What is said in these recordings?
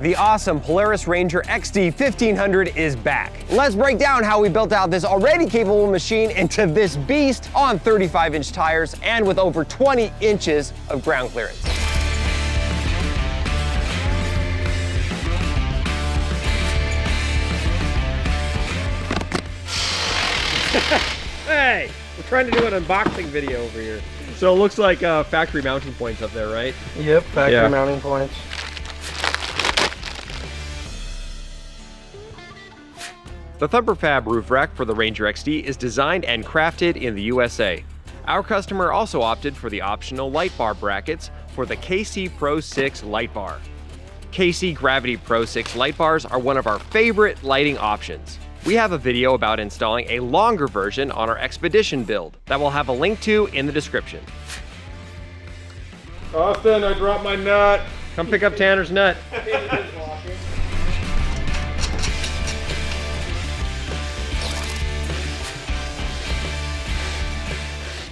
The awesome Polaris Ranger XD 1500 is back. Let's break down how we built out this already capable machine into this beast on 35-inch tires and with over 20 inches of ground clearance. Hey, we're trying to do an unboxing video over here. So it looks like factory mounting points up there, right? Yep, factory mounting points. The Thumper Fab roof rack for the Ranger XD is designed and crafted in the USA. Our customer also opted for the optional light bar brackets for the KC Pro 6 light bar. KC Gravity Pro 6 light bars are one of our favorite lighting options. We have a video about installing a longer version on our Expedition build that we'll have a link to in the description. Austin, I dropped my nut. Come pick up Tanner's nut.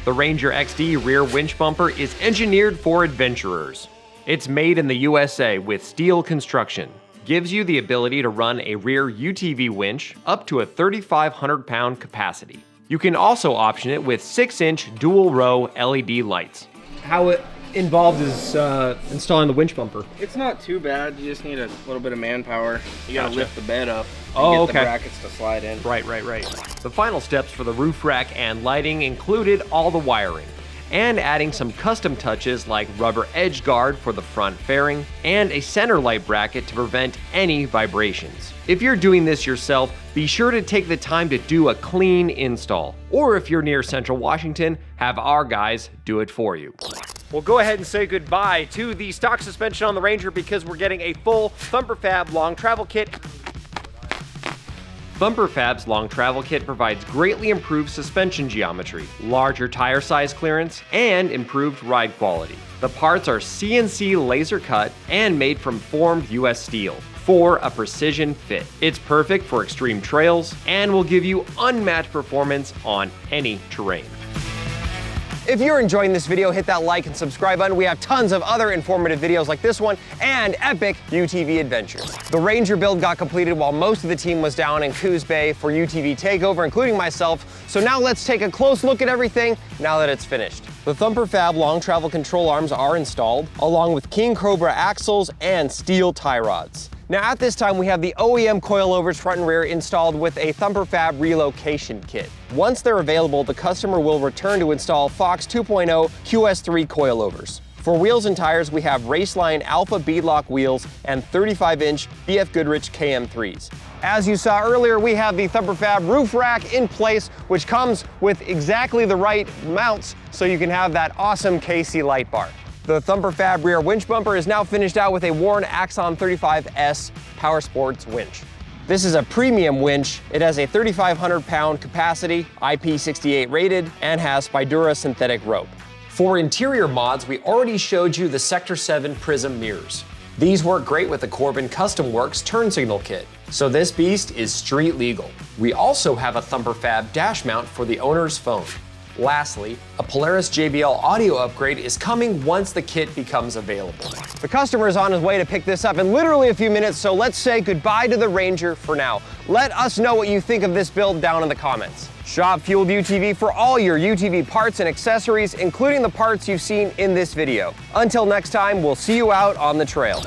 The Ranger XD rear winch bumper is engineered for adventurers. It's made in the USA with steel construction. Gives you the ability to run a rear UTV winch up to a 3,500-pound capacity. You can also option it with 6-inch dual-row LED lights. How involved is installing the winch bumper? It's not too bad. You just need a little bit of manpower. You gotta lift the bed up and get the brackets to slide in. Right. The final steps for the roof rack and lighting included all the wiring, and adding some custom touches like rubber edge guard for the front fairing and a center light bracket to prevent any vibrations. If you're doing this yourself, be sure to take the time to do a clean install. Or if you're near Central Washington, have our guys do it for you. We'll go ahead and say goodbye to the stock suspension on the Ranger because we're getting a full Thumper Fab long travel kit. Thumper Fab's long travel kit provides greatly improved suspension geometry, larger tire size clearance, and improved ride quality. The parts are CNC laser cut and made from formed US steel for a precision fit. It's perfect for extreme trails and will give you unmatched performance on any terrain. If you're enjoying this video, hit that like and subscribe button. We have tons of other informative videos like this one and epic UTV adventures. The Ranger build got completed while most of the team was down in Coos Bay for UTV takeover, including myself. So now let's take a close look at everything now that it's finished. The Thumper Fab long travel control arms are installed, along with King Cobra axles and steel tie rods. Now at this time, we have the OEM coilovers front and rear installed with a Thumper Fab relocation kit. Once they're available, the customer will return to install Fox 2.0 QS3 coilovers. For wheels and tires, we have Raceline Alpha beadlock wheels and 35-inch BF Goodrich KM3s. As you saw earlier, we have the Thumper Fab roof rack in place, which comes with exactly the right mounts so you can have that awesome KC light bar. The Thumper Fab rear winch bumper is now finished out with a Warn Axon 35S Power Sports winch. This is a premium winch. It has a 3,500-pound capacity, IP68 rated, and has Spidura synthetic rope. For interior mods, we already showed you the Sector 7 Prism mirrors. These work great with the Corbin Custom Works turn signal kit, so this beast is street legal. We also have a Thumper Fab dash mount for the owner's phone. Lastly, a Polaris JBL audio upgrade is coming once the kit becomes available. The customer is on his way to pick this up in literally a few minutes, so let's say goodbye to the Ranger for now. Let us know what you think of this build down in the comments. Shop Fueled UTV for all your UTV parts and accessories, including the parts you've seen in this video. Until next time, we'll see you out on the trail.